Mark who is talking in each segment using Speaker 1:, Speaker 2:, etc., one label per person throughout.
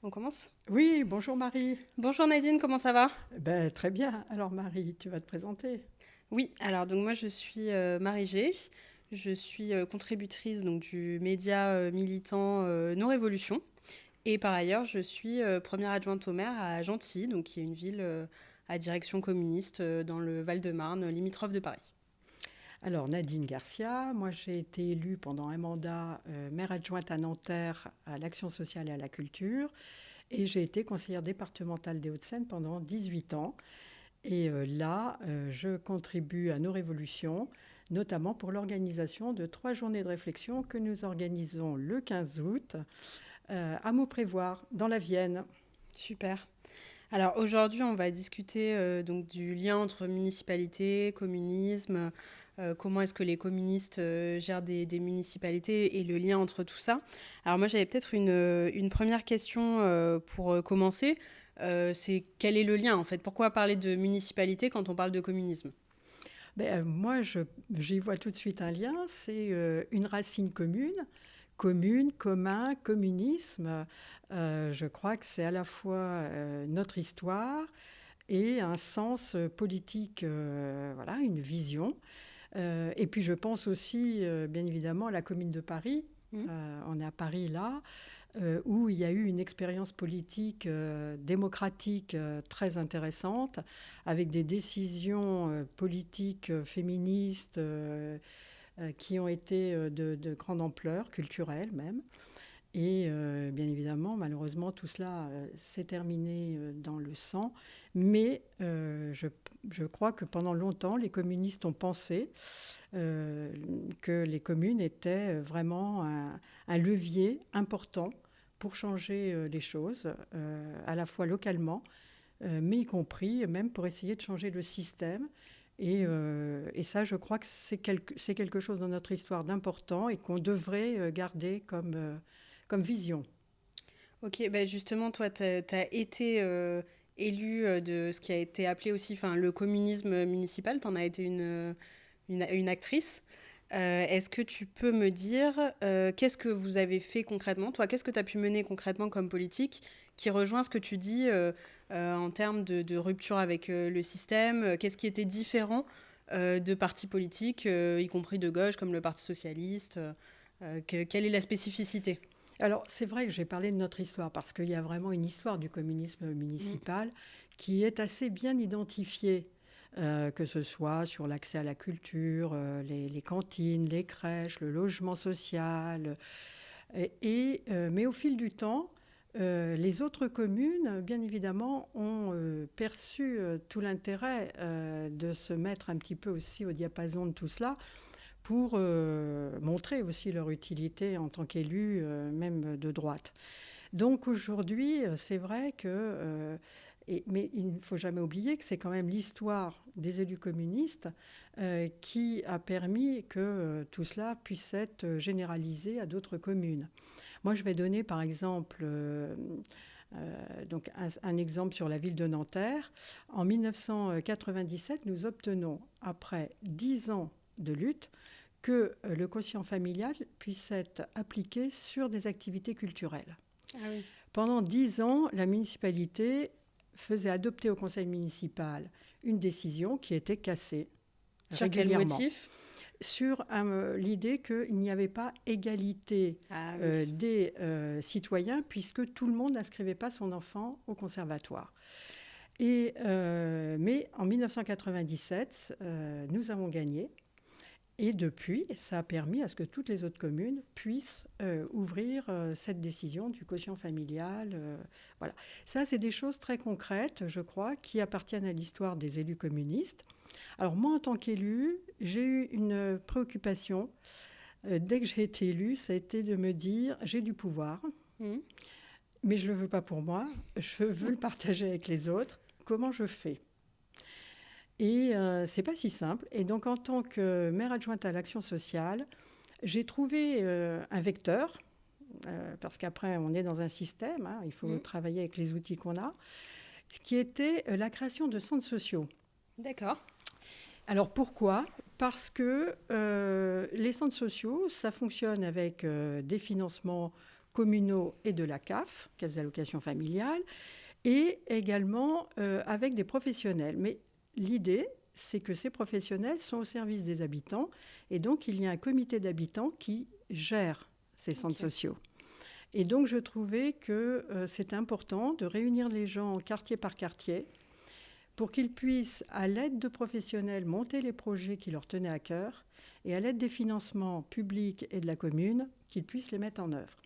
Speaker 1: On commence?
Speaker 2: Oui, bonjour Marie.
Speaker 1: Bonjour Nadine, comment ça va?
Speaker 2: Très bien. Alors Marie, tu vas te présenter.
Speaker 1: Oui, alors donc moi je suis Marie G. Je suis contributrice donc, du média militant Nos Révolutions. Et par ailleurs, je suis première adjointe au maire à Gentilly, donc, qui est une ville à direction communiste dans le Val-de-Marne, limitrophe de Paris.
Speaker 2: Alors Nadine Garcia, moi j'ai été élue pendant un mandat maire adjointe à Nanterre à l'action sociale et à la culture et j'ai été conseillère départementale des Hauts-de-Seine pendant 18 ans. Et je contribue à Nos Révolutions, notamment pour l'organisation de 3 journées de réflexion que nous organisons le 15 août à Mauprévoir, dans la Vienne.
Speaker 1: Super. Alors aujourd'hui, on va discuter donc du lien entre municipalité, communisme, comment est-ce que les communistes gèrent des municipalités et le lien entre tout ça. Alors moi, j'avais peut-être une première question pour commencer. C'est quel est le lien en fait? Pourquoi parler de municipalité quand on parle de communisme?
Speaker 2: Moi, j'y vois tout de suite un lien. C'est une racine commune. Commune, commun, communisme. Je crois que c'est à la fois notre histoire et un sens politique, voilà, une vision. Et puis je pense aussi, bien évidemment, à la Commune de Paris.
Speaker 1: Mhm.
Speaker 2: On est à Paris là, où il y a eu une expérience politique démocratique très intéressante, avec des décisions politiques féministes qui ont été de grande ampleur, culturelle même. Et bien évidemment, malheureusement, tout cela s'est terminé dans le sang. Mais je crois que pendant longtemps, les communistes ont pensé que les communes étaient vraiment un levier important pour changer les choses, à la fois localement, mais y compris même pour essayer de changer le système. Et ça, je crois que c'est quelque chose dans notre histoire d'important et qu'on devrait garder comme vision.
Speaker 1: Ok, bah justement, toi, tu as été élu de ce qui a été appelé aussi le communisme municipal. Tu en as été une actrice. Est-ce que tu peux me dire qu'est-ce que vous avez fait concrètement? Toi, qu'est-ce que tu as pu mener concrètement comme politique qui rejoint ce que tu dis en termes de rupture avec le système? Qu'est-ce qui était différent de partis politiques, y compris de gauche, comme le Parti socialiste? Quelle est la spécificité?
Speaker 2: Alors, c'est vrai que j'ai parlé de notre histoire parce qu'il y a vraiment une histoire du communisme
Speaker 1: Mm.
Speaker 2: municipal qui est assez bien identifiée, que ce soit sur l'accès à la culture, les cantines, les crèches, le logement social. Mais au fil du temps, les autres communes, bien évidemment, ont perçu tout l'intérêt de se mettre un petit peu aussi au diapason de tout cela pour montrer aussi leur utilité en tant qu'élus, même de droite. Donc aujourd'hui, c'est vrai que... mais il ne faut jamais oublier que c'est quand même l'histoire des élus communistes qui a permis que tout cela puisse être généralisé à d'autres communes. Moi, je vais donner par exemple donc un exemple sur la ville de Nanterre. En 1997, nous obtenons, après 10 ans de lutte, que le quotient familial puisse être appliqué sur des activités culturelles.
Speaker 1: Ah oui.
Speaker 2: Pendant 10 ans, la municipalité faisait adopter au conseil municipal une décision qui était cassée
Speaker 1: Sur quel
Speaker 2: régulièrement
Speaker 1: motif?
Speaker 2: sur l'idée qu'il n'y avait pas égalité
Speaker 1: Ah oui.
Speaker 2: des citoyens puisque tout le monde n'inscrivait pas son enfant au conservatoire. Mais en 1997, nous avons gagné. Et depuis, ça a permis à ce que toutes les autres communes puissent ouvrir cette décision du quotient familial. Voilà. Ça, c'est des choses très concrètes, je crois, qui appartiennent à l'histoire des élus communistes. Alors moi, en tant qu'élu, j'ai eu une préoccupation. Dès que j'ai été élue, ça a été de me dire, j'ai du pouvoir,
Speaker 1: Mhm.
Speaker 2: mais je ne le veux pas pour moi, je veux le partager avec les autres. Comment je fais? Et c'est pas si simple. Et donc, en tant que maire adjointe à l'action sociale, j'ai trouvé un vecteur, parce qu'après, on est dans un système, hein, il faut
Speaker 1: Mhm.
Speaker 2: travailler avec les outils qu'on a, qui était la création de centres sociaux.
Speaker 1: D'accord.
Speaker 2: Alors pourquoi? Parce que les centres sociaux, ça fonctionne avec des financements communaux et de la CAF, Caisse d'allocation familiale, et également avec des professionnels. Mais l'idée, c'est que ces professionnels sont au service des habitants, et donc il y a un comité d'habitants qui gère ces centres sociaux. Et donc je trouvais que c'est important de réunir les gens quartier par quartier pour qu'ils puissent, à l'aide de professionnels, monter les projets qui leur tenaient à cœur, et à l'aide des financements publics et de la commune, qu'ils puissent les mettre en œuvre.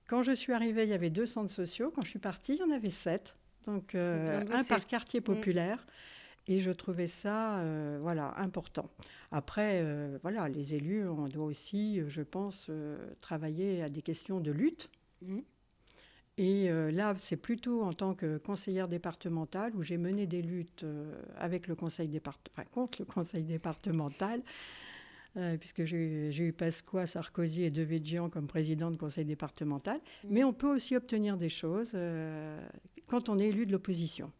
Speaker 2: Quand je suis arrivée, il y avait 2 centres sociaux. Quand je suis partie, il y en avait 7. Donc, un par quartier populaire. Et je trouvais ça important. Après, les élus, on doit aussi, je pense, travailler à des questions de lutte. Et là, c'est plutôt en tant que conseillère départementale où j'ai mené des luttes avec le contre le conseil départemental, puisque j'ai eu Pasqua, Sarkozy et Devedjian comme président de conseil départemental. Mais on peut aussi obtenir des choses quand on est élu de l'opposition.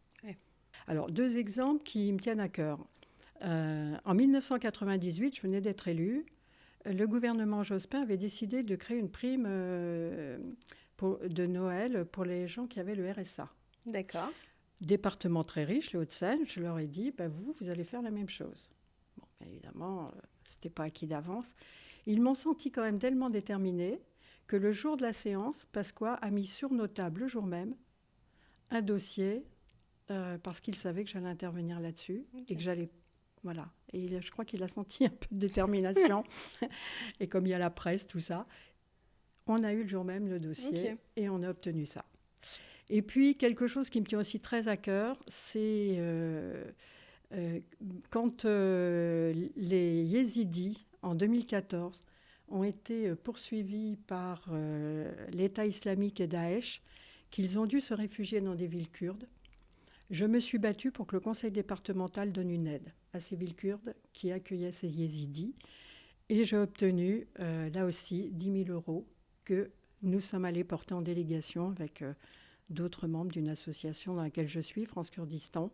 Speaker 2: Alors, 2 exemples qui me tiennent à cœur. En 1998, je venais d'être élue. Le gouvernement Jospin avait décidé de créer une prime de Noël pour les gens qui avaient le RSA.
Speaker 1: D'accord.
Speaker 2: Département très riche, les Hauts-de-Seine, je leur ai dit, vous allez faire la même chose. Bon, évidemment, ce n'était pas acquis d'avance. Ils m'ont senti quand même tellement déterminée que le jour de la séance, Pasqua a mis sur nos tables le jour même un dossier parce qu'il savait que j'allais intervenir là-dessus et que j'allais... Voilà. Et je crois qu'il a senti un peu de détermination. Et comme il y a la presse, tout ça, on a eu le jour même le dossier et on a obtenu ça. Et puis, quelque chose qui me tient aussi très à cœur, c'est quand les Yézidis, en 2014, ont été poursuivis par l'État islamique et Daesh, qu'ils ont dû se réfugier dans des villes kurdes. Je me suis battue pour que le conseil départemental donne une aide à ces villes kurdes qui accueillaient ces Yézidis. Et j'ai obtenu, là aussi, 10 000 € que nous sommes allés porter en délégation avec d'autres membres d'une association dans laquelle je suis, France Kurdistan.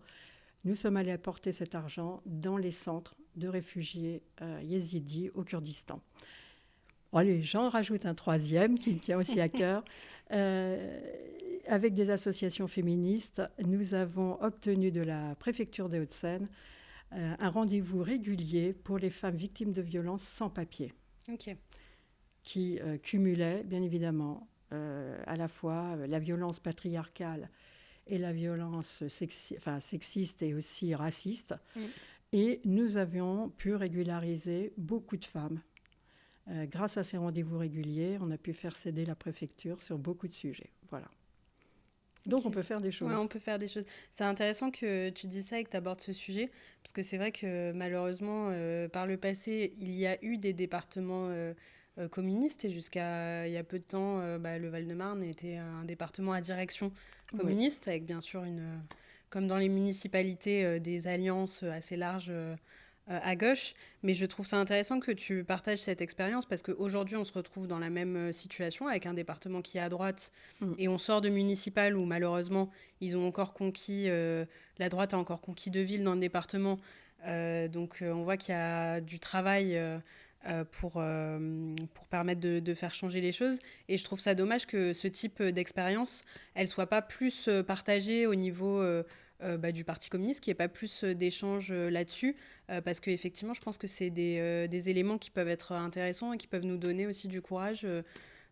Speaker 2: Nous sommes allés apporter cet argent dans les centres de réfugiés yézidis au Kurdistan. Allez, j'en rajoute un 3e qui me tient aussi à cœur. Avec des associations féministes, nous avons obtenu de la préfecture des Hauts-de-Seine un rendez-vous régulier pour les femmes victimes de violences sans papier, qui cumulaient, bien évidemment, à la fois la violence patriarcale et la violence sexiste et aussi raciste. Et nous avions pu régulariser beaucoup de femmes. Grâce à ces rendez-vous réguliers, on a pu faire céder la préfecture sur beaucoup de sujets. Voilà. Donc, on peut faire des choses.
Speaker 1: Oui, on peut faire des choses. C'est intéressant que tu dis ça et que tu abordes ce sujet, parce que c'est vrai que malheureusement, par le passé, il y a eu des départements communistes, et jusqu'à il y a peu de temps, le Val-de-Marne était un département à direction communiste, avec bien sûr, comme dans les municipalités, des alliances assez larges à gauche. Mais je trouve ça intéressant que tu partages cette expérience, parce qu'aujourd'hui, on se retrouve dans la même situation avec un département qui est à droite, et on sort de municipal où malheureusement, ils ont encore conquis, la droite a encore conquis 2 villes dans le département. Donc on voit qu'il y a du travail pour permettre de faire changer les choses. Et je trouve ça dommage que ce type d'expérience, elle soit pas plus partagée au niveau du Parti communiste, qu'il n'y ait pas plus d'échanges là-dessus, parce qu'effectivement, je pense que c'est des éléments qui peuvent être intéressants et qui peuvent nous donner aussi du courage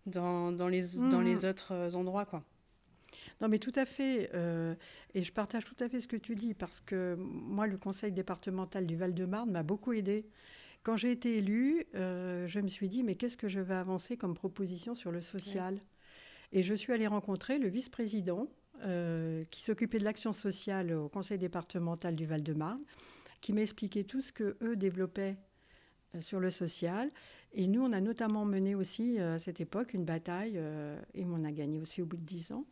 Speaker 1: dans les autres endroits, quoi.
Speaker 2: Non, mais tout à fait. Et je partage tout à fait ce que tu dis, parce que moi, le conseil départemental du Val-de-Marne m'a beaucoup aidée. Quand j'ai été élue, je me suis dit, mais qu'est-ce que je vais avancer comme proposition sur le social ? Et je suis allée rencontrer le vice-président qui s'occupait de l'action sociale au conseil départemental du Val-de-Marne, qui m'a expliqué tout ce qu'eux développaient sur le social. Et nous, on a notamment mené aussi, à cette époque, une bataille, et on a gagné aussi au bout de 10 ans,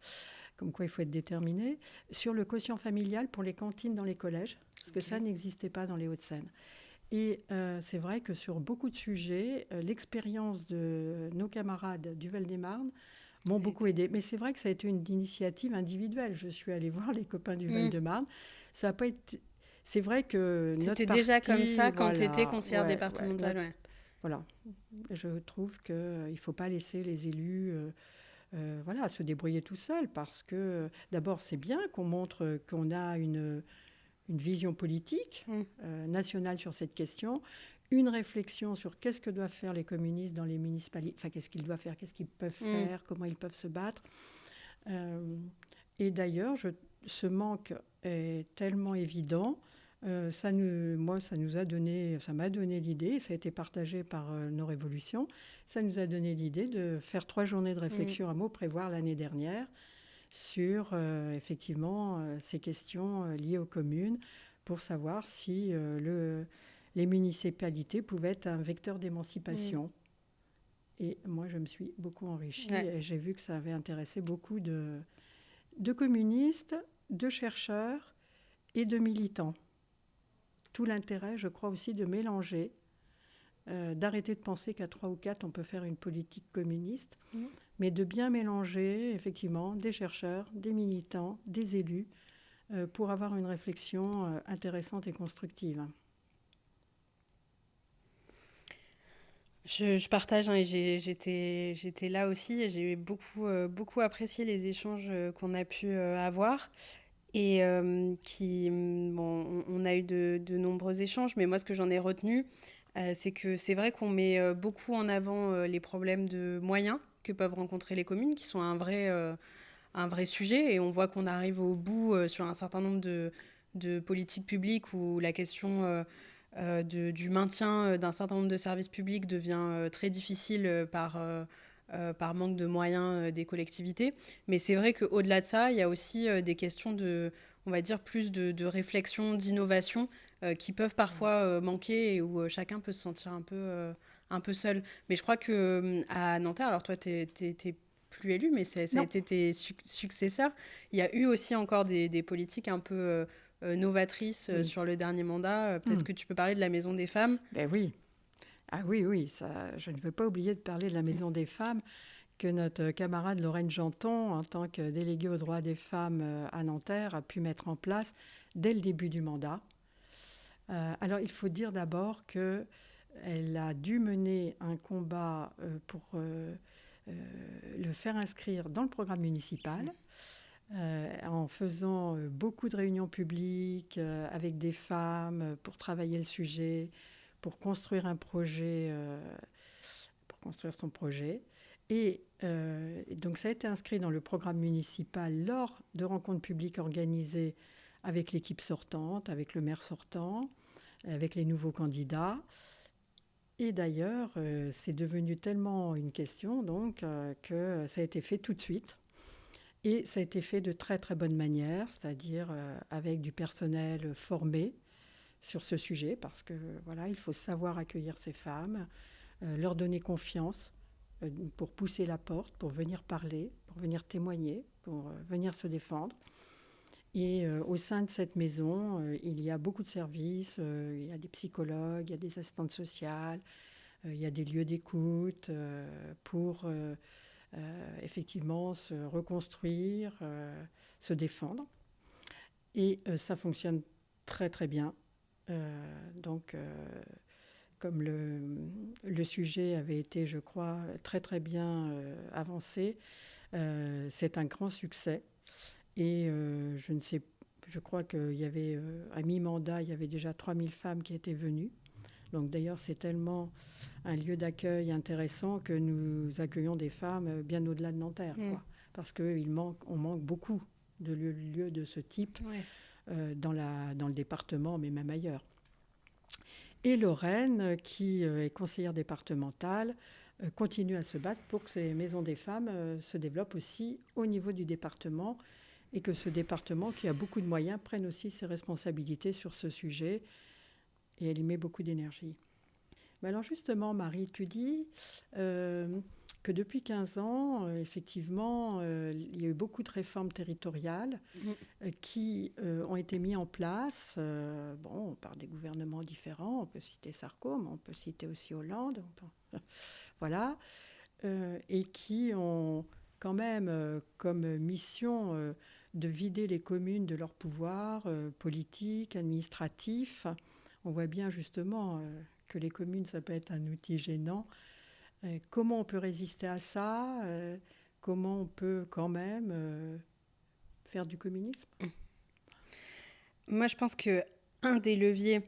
Speaker 2: comme quoi il faut être déterminé, sur le quotient familial pour les cantines dans les collèges, parce que ça n'existait pas dans les Hauts-de-Seine. Et c'est vrai que sur beaucoup de sujets, l'expérience de nos camarades du Val-de-Marne m'ont beaucoup aidé. Mais c'est vrai que ça a été une initiative individuelle. Je suis allée voir les copains du Val-de-Marne. Ça n'a pas été... C'est vrai que
Speaker 1: c'était déjà comme ça quand tu étais conseillère départementale.
Speaker 2: Voilà. Je trouve qu'il ne faut pas laisser les élus voilà, se débrouiller tout seul, parce que d'abord, c'est bien qu'on montre qu'on a une vision politique nationale sur cette question, une réflexion sur qu'est-ce que doivent faire les communistes dans les municipalités, enfin qu'est-ce qu'ils doivent faire, qu'est-ce qu'ils peuvent faire, comment ils peuvent se battre. Et d'ailleurs, ce manque est tellement évident. Ça m'a donné l'idée, ça a été partagé par nos révolutions, ça nous a donné l'idée de faire 3 journées de réflexion à mots prévoir l'année dernière sur effectivement ces questions liées aux communes, pour savoir si les municipalités pouvaient être un vecteur d'émancipation. Et moi, je me suis beaucoup enrichie et j'ai vu que ça avait intéressé beaucoup de communistes, de chercheurs et de militants. Tout l'intérêt, je crois aussi, de mélanger, d'arrêter de penser qu'à 3 ou 4, on peut faire une politique communiste, mais de bien mélanger, effectivement, des chercheurs, des militants, des élus, pour avoir une réflexion intéressante et constructive.
Speaker 1: Je partage, et j'étais là aussi, et j'ai beaucoup apprécié les échanges qu'on a pu avoir. Et on a eu de nombreux échanges, mais moi, ce que j'en ai retenu, c'est que c'est vrai qu'on met beaucoup en avant les problèmes de moyens que peuvent rencontrer les communes, qui sont un vrai sujet, et on voit qu'on arrive au bout sur un certain nombre de politiques publiques où la question du maintien d'un certain nombre de services publics devient très difficile par manque de moyens des collectivités. Mais c'est vrai qu'au-delà de ça, il y a aussi des questions on va dire, plus de réflexion, d'innovation qui peuvent parfois manquer, et où chacun peut se sentir un peu seul. Mais je crois qu'à Nanterre, alors toi, t'es plus élu, mais ça a été tes successeurs. Il y a eu aussi encore des politiques un peu novatrices sur le dernier mandat. Peut-être que tu peux parler de la Maison des femmes.
Speaker 2: Ben oui. Ah oui, ça, je ne veux pas oublier de parler de la Maison des femmes, que notre camarade Lorraine Janton, en tant que déléguée aux droits des femmes à Nanterre, a pu mettre en place dès le début du mandat. Alors, il faut dire d'abord qu'elle a dû mener un combat pour le faire inscrire dans le programme municipal, en faisant beaucoup de réunions publiques avec des femmes pour travailler le sujet, pour construire un projet, pour construire son projet. Et donc ça a été inscrit dans le programme municipal lors de rencontres publiques organisées avec l'équipe sortante, avec le maire sortant, avec les nouveaux candidats. Et d'ailleurs, c'est devenu tellement une question donc, que ça a été fait tout de suite. Et ça a été fait de très très bonne manière, c'est-à-dire avec du personnel formé sur ce sujet, parce que voilà, il faut savoir accueillir ces femmes, leur donner confiance pour pousser la porte, pour venir parler, pour venir témoigner, pour venir se défendre. Et au sein de cette maison, il y a beaucoup de services, il y a des psychologues, il y a des assistantes sociales, il y a des lieux d'écoute pour effectivement se reconstruire, se défendre. Et ça fonctionne très très bien. Donc, comme le sujet avait été, je crois, très très bien avancé, c'est un grand succès. Et je crois qu'il y avait, à mi-mandat, il y avait déjà 3000 femmes qui étaient venues. Donc d'ailleurs, c'est tellement un lieu d'accueil intéressant que nous accueillons des femmes bien au-delà de Nanterre, quoi. Parce qu'on manque beaucoup de lieux de ce type dans le département, mais même ailleurs. Et Lorraine, qui est conseillère départementale, continue à se battre pour que ces maisons des femmes se développent aussi au niveau du département, et que ce département, qui a beaucoup de moyens, prenne aussi ses responsabilités sur ce sujet. Et elle y met beaucoup d'énergie. Mais alors justement, Marie, tu dis que depuis 15 ans, effectivement, il y a eu beaucoup de réformes territoriales qui ont été mises en place par des gouvernements différents. On peut citer Sarko, mais on peut citer aussi Hollande. Voilà. Et qui ont quand même comme mission de vider les communes de leur pouvoir politique, administratif. On voit bien justement que les communes, ça peut être un outil gênant. Comment on peut résister à ça ? comment on peut quand même faire du communisme?
Speaker 1: Moi, je pense que un des leviers,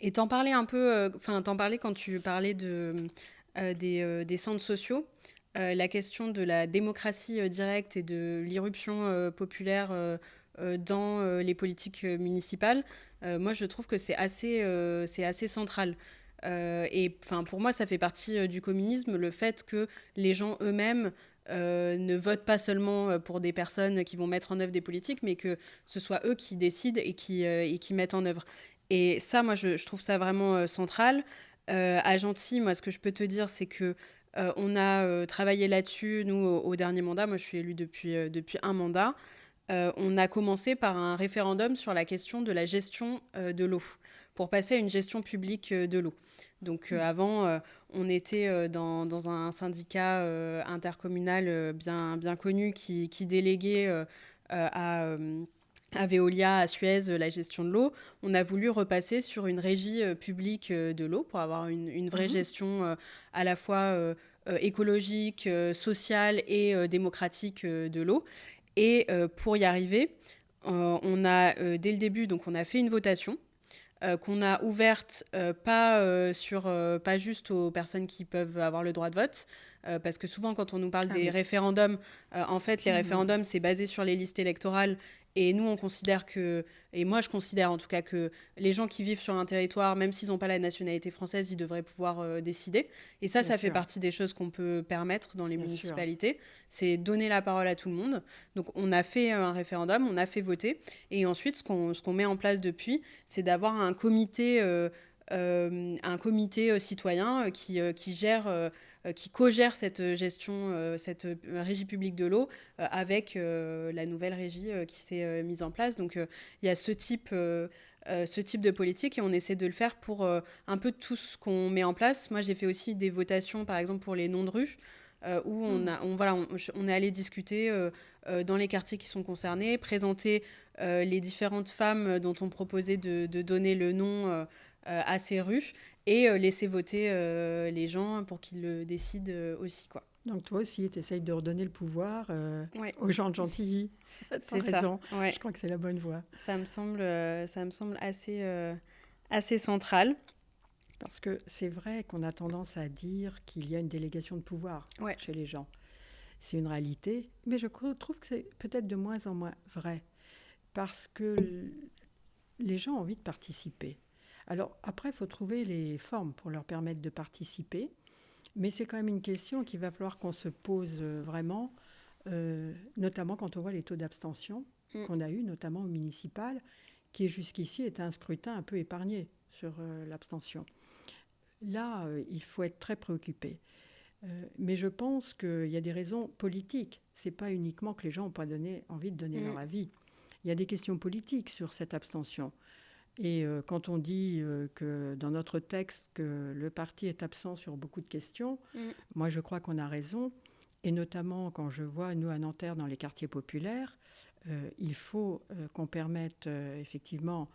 Speaker 1: et t'en parlais un peu, t'en parlais quand tu parlais des centres sociaux, la question de la démocratie directe et de l'irruption populaire dans les politiques municipales, moi je trouve que c'est assez central. Et pour moi, ça fait partie du communisme, le fait que les gens eux-mêmes ne votent pas seulement pour des personnes qui vont mettre en œuvre des politiques, mais que ce soit eux qui décident et qui mettent en œuvre. Et ça, moi, je trouve ça vraiment central. À Gentil, moi, ce que je peux te dire, c'est que on a travaillé là-dessus, nous, au dernier mandat. Moi, je suis élue depuis un mandat. On a commencé par un référendum sur la question de la gestion de l'eau, pour passer à une gestion publique de l'eau. Donc avant, on était dans un syndicat intercommunal bien connu qui déléguait à Veolia, à Suez, la gestion de l'eau. On a voulu repasser sur une régie publique de l'eau pour avoir une vraie gestion à la fois écologique, sociale et démocratique de l'eau. Et pour y arriver, on a dès le début, donc on a fait une votation qu'on a ouverte pas juste aux personnes qui peuvent avoir le droit de vote, parce que souvent quand on nous parle des référendums, en fait les référendums c'est basé sur les listes électorales, et nous on considère que, et moi je considère en tout cas, que les gens qui vivent sur un territoire, même s'ils n'ont pas la nationalité française, ils devraient pouvoir décider. Et ça fait partie des choses qu'on peut permettre dans les municipalités, c'est donner la parole à tout le monde. Donc on a fait un référendum, on a fait voter, et ensuite ce qu'on met en place depuis, c'est d'avoir un comité citoyen qui co-gère cette gestion, cette régie publique de l'eau avec la nouvelle régie qui s'est mise en place. Donc il y a ce type de politique, et on essaie de le faire pour un peu tout ce qu'on met en place. Moi, j'ai fait aussi des votations, par exemple, pour les noms de rue. Où on est allé discuter dans les quartiers qui sont concernés, présenter les différentes femmes dont on proposait de donner le nom à ces rues, et laisser voter les gens pour qu'ils le décident aussi, quoi.
Speaker 2: Donc toi aussi, tu essayes de redonner le pouvoir
Speaker 1: Ouais.
Speaker 2: aux gens de Gentilly.
Speaker 1: C'est
Speaker 2: raison.
Speaker 1: Ça. Ouais.
Speaker 2: Je crois que c'est la bonne voie.
Speaker 1: Ça me semble assez central.
Speaker 2: Parce que c'est vrai qu'on a tendance à dire qu'il y a une délégation de pouvoir chez les gens. C'est une réalité, mais je trouve que c'est peut-être de moins en moins vrai, parce que les gens ont envie de participer. Alors après, il faut trouver les formes pour leur permettre de participer, mais c'est quand même une question qu'il va falloir qu'on se pose vraiment, notamment quand on voit les taux d'abstention qu'on a eu, notamment au municipal, qui jusqu'ici était un scrutin un peu épargné sur l'abstention. Là, il faut être très préoccupé. Mais je pense qu'il y a des raisons politiques. Ce n'est pas uniquement que les gens n'ont pas envie de donner leur avis. Il y a des questions politiques sur cette abstention. Et quand on dit que dans notre texte que le parti est absent sur beaucoup de questions, moi je crois qu'on a raison. Et notamment quand je vois, nous à Nanterre, dans les quartiers populaires, il faut qu'on permette effectivement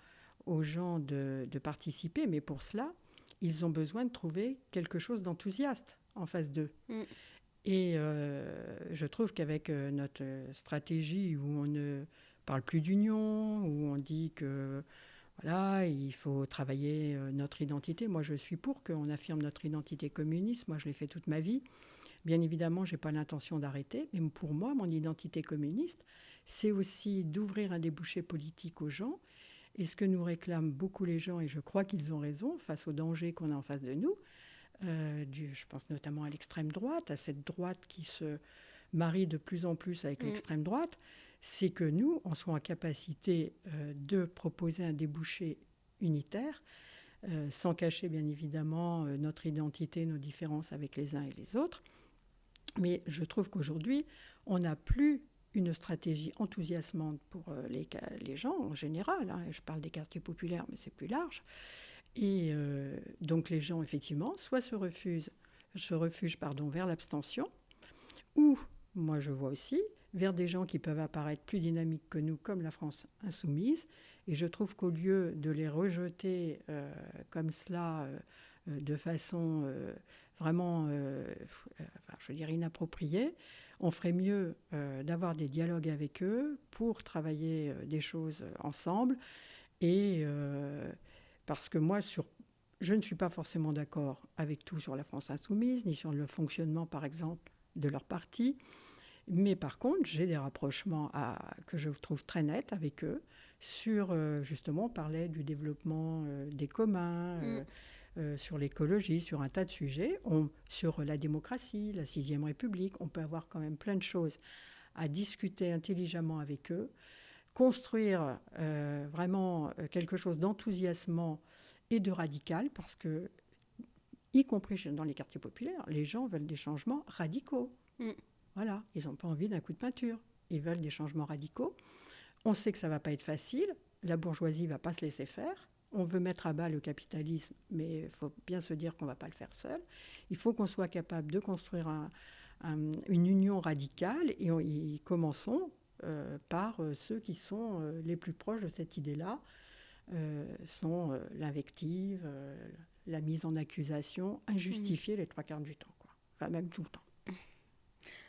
Speaker 2: aux gens de participer. Mais pour cela, ils ont besoin de trouver quelque chose d'enthousiaste en face d'eux. Et je trouve qu'avec notre stratégie où on ne parle plus d'union, où on dit que voilà, il faut travailler notre identité. Moi, je suis pour qu'on affirme notre identité communiste. Moi, je l'ai fait toute ma vie. Bien évidemment, je n'ai pas l'intention d'arrêter. Mais pour moi, mon identité communiste, c'est aussi d'ouvrir un débouché politique aux gens. Et ce que nous réclament beaucoup les gens, et je crois qu'ils ont raison, face aux dangers qu'on a en face de nous, je pense notamment à l'extrême droite, à cette droite qui se marie de plus en plus avec l'extrême droite, c'est que nous, on soit en capacité de proposer un débouché unitaire, sans cacher bien évidemment notre identité, nos différences avec les uns et les autres. Mais je trouve qu'aujourd'hui, on n'a plus une stratégie enthousiasmante pour les gens en général. Je parle des quartiers populaires, mais c'est plus large. Et donc les gens, effectivement, soit se refugent vers l'abstention, ou, moi je vois aussi, vers des gens qui peuvent apparaître plus dynamiques que nous, comme la France insoumise. Et je trouve qu'au lieu de les rejeter comme cela, de façon vraiment, je veux dire, inappropriée, on ferait mieux d'avoir des dialogues avec eux pour travailler des choses ensemble. Et parce que moi, je ne suis pas forcément d'accord avec tout sur la France insoumise, ni sur le fonctionnement, par exemple, de leur parti. Mais par contre, j'ai des rapprochements que je trouve très nets avec eux sur, justement, on parlait du développement des communs, sur l'écologie, sur un tas de sujets, sur la démocratie, la Sixième République. On peut avoir quand même plein de choses à discuter intelligemment avec eux, construire vraiment quelque chose d'enthousiasmant et de radical, parce que, y compris dans les quartiers populaires, les gens veulent des changements radicaux. Voilà, ils n'ont pas envie d'un coup de peinture. Ils veulent des changements radicaux. On sait que ça ne va pas être facile. La bourgeoisie ne va pas se laisser faire. On veut mettre à bas le capitalisme, mais il faut bien se dire qu'on ne va pas le faire seul. Il faut qu'on soit capable de construire une union radicale, et commençons par ceux qui sont les plus proches de cette idée-là, sont l'invective, la mise en accusation, injustifiée les trois quarts du temps, quoi. Enfin, même tout le temps.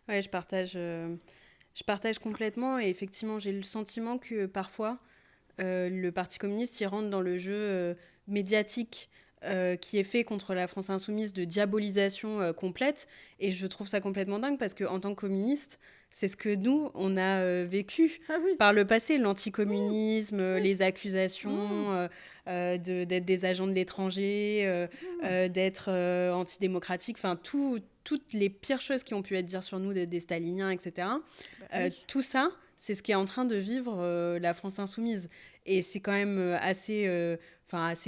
Speaker 1: Ouais, je partage complètement, et effectivement, j'ai le sentiment que parfois, le Parti communiste, il rentre dans le jeu médiatique qui est fait contre la France insoumise, de diabolisation complète, et je trouve ça complètement dingue, parce qu'en tant que communiste, c'est ce que nous, on a vécu par le passé, l'anticommunisme, les accusations d'être des agents de l'étranger, d'être antidémocratique, enfin toutes les pires choses qui ont pu être dites sur nous, des staliniens, etc. Tout ça, c'est ce qui est en train de vivre la France insoumise. Et c'est quand même assez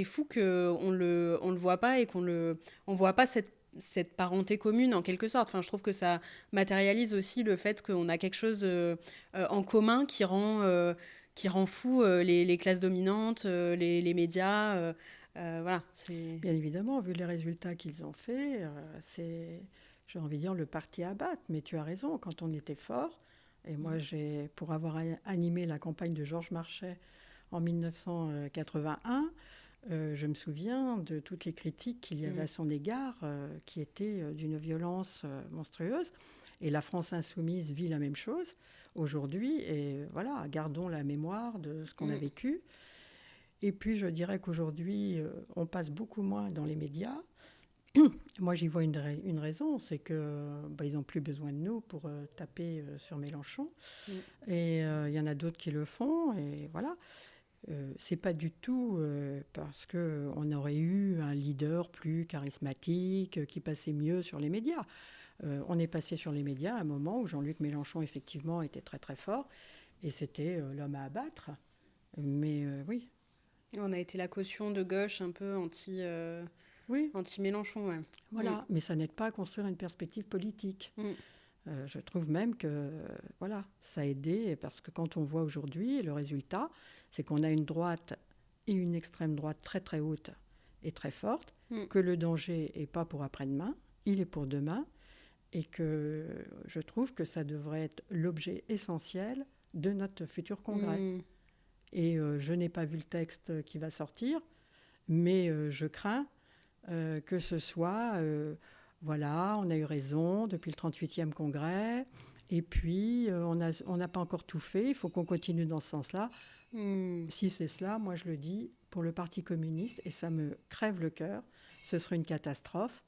Speaker 1: fou qu'on le voit pas, et on voit pas cette parenté commune, en quelque sorte. Enfin, je trouve que ça matérialise aussi le fait qu'on a quelque chose en commun qui rend fou les classes dominantes, les médias. Voilà,
Speaker 2: bien évidemment, vu les résultats qu'ils ont faits, c'est, j'ai envie de dire, le parti à battre. Mais tu as raison, quand on était fort, et moi, pour avoir animé la campagne de Georges Marchais en 1981, je me souviens de toutes les critiques qu'il y avait à son égard, qui étaient d'une violence monstrueuse. Et la France insoumise vit la même chose aujourd'hui. Et voilà, gardons la mémoire de ce qu'on a vécu. Et puis, je dirais qu'aujourd'hui, on passe beaucoup moins dans les médias. Moi, j'y vois une raison, c'est qu'ils n'ont plus besoin de nous pour taper sur Mélenchon. Et il y en a d'autres qui le font. Et voilà. C'est pas du tout parce qu'on aurait eu un leader plus charismatique qui passait mieux sur les médias. On est passé sur les médias à un moment où Jean-Luc Mélenchon, effectivement, était très très fort, et c'était l'homme à abattre. Mais oui.
Speaker 1: On a été la caution de gauche un peu anti-Mélenchon. Ouais.
Speaker 2: Voilà, mais ça n'aide pas à construire une perspective politique. Je trouve même que voilà, ça a aidé, parce que quand on voit aujourd'hui, le résultat, c'est qu'on a une droite et une extrême droite très très haute et très forte, que le danger n'est pas pour après-demain, il est pour demain, et que je trouve que ça devrait être l'objet essentiel de notre futur congrès. Et je n'ai pas vu le texte qui va sortir, mais je crains que ce soit... voilà, on a eu raison depuis le 38e congrès, et puis on n'a pas encore tout fait, il faut qu'on continue dans ce sens-là. Si c'est cela, moi je le dis, pour le Parti communiste, et ça me crève le cœur, ce serait une catastrophe.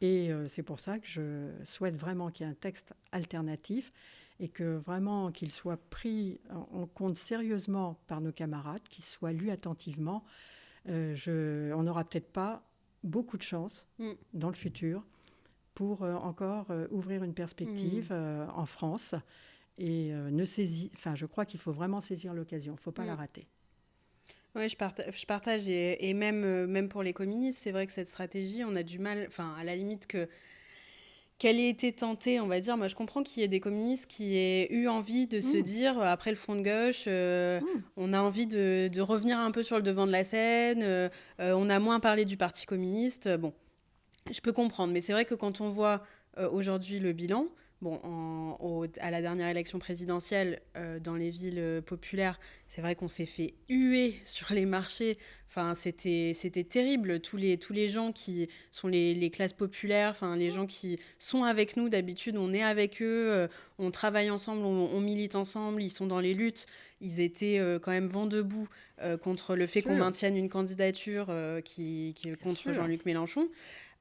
Speaker 2: Et c'est pour ça que je souhaite vraiment qu'il y ait un texte alternatif, et que vraiment qu'il soit pris en compte sérieusement par nos camarades, qu'il soit lu attentivement. On n'aura peut-être pas beaucoup de chance dans le futur pour encore ouvrir une perspective en France. Et je crois qu'il faut vraiment saisir l'occasion, il ne faut pas la rater.
Speaker 1: Oui, je partage, et même pour les communistes, c'est vrai que cette stratégie, on a du mal, à la limite qu'elle ait été tentée, on va dire. Moi, je comprends qu'il y ait des communistes qui aient eu envie de se dire, après le Front de gauche, on a envie de revenir un peu sur le devant de la scène, on a moins parlé du Parti communiste. Bon, je peux comprendre, mais c'est vrai que quand on voit aujourd'hui le bilan, bon, à la dernière élection présidentielle, dans les villes populaires, c'est vrai qu'on s'est fait huer sur les marchés. Enfin, c'était terrible. Tous les gens qui sont les classes populaires, enfin, les gens qui sont avec nous d'habitude, on est avec eux, on travaille ensemble, on milite ensemble, ils sont dans les luttes. Ils étaient quand même vent debout contre le
Speaker 2: Bien
Speaker 1: fait qu'on
Speaker 2: sûr,
Speaker 1: maintienne une candidature qui est
Speaker 2: bien
Speaker 1: contre
Speaker 2: sûr.
Speaker 1: Jean-Luc Mélenchon.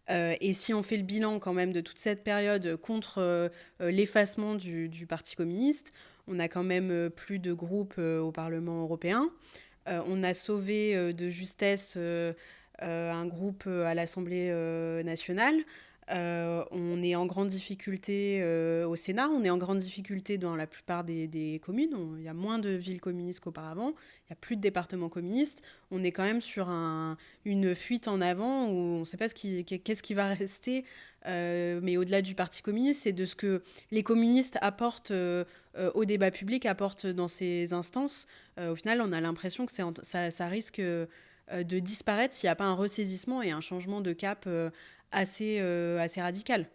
Speaker 1: Et si on fait le bilan quand même de toute cette période contre l'effacement du Parti communiste, on a quand même plus de groupes au Parlement européen. On a sauvé de justesse un groupe à l'Assemblée nationale. On est en grande difficulté au Sénat, on est en grande difficulté dans la plupart des communes. Il y a moins de villes communistes qu'auparavant, il n'y a plus de départements communistes. On est quand même sur une fuite en avant où on ne sait pas qu'est-ce qui va rester. Mais au-delà du Parti communiste, c'est de ce que les communistes apportent au débat public, apportent dans ces instances. Au final, on a l'impression que ça risque de disparaître s'il n'y a pas un ressaisissement et un changement de cap assez radical.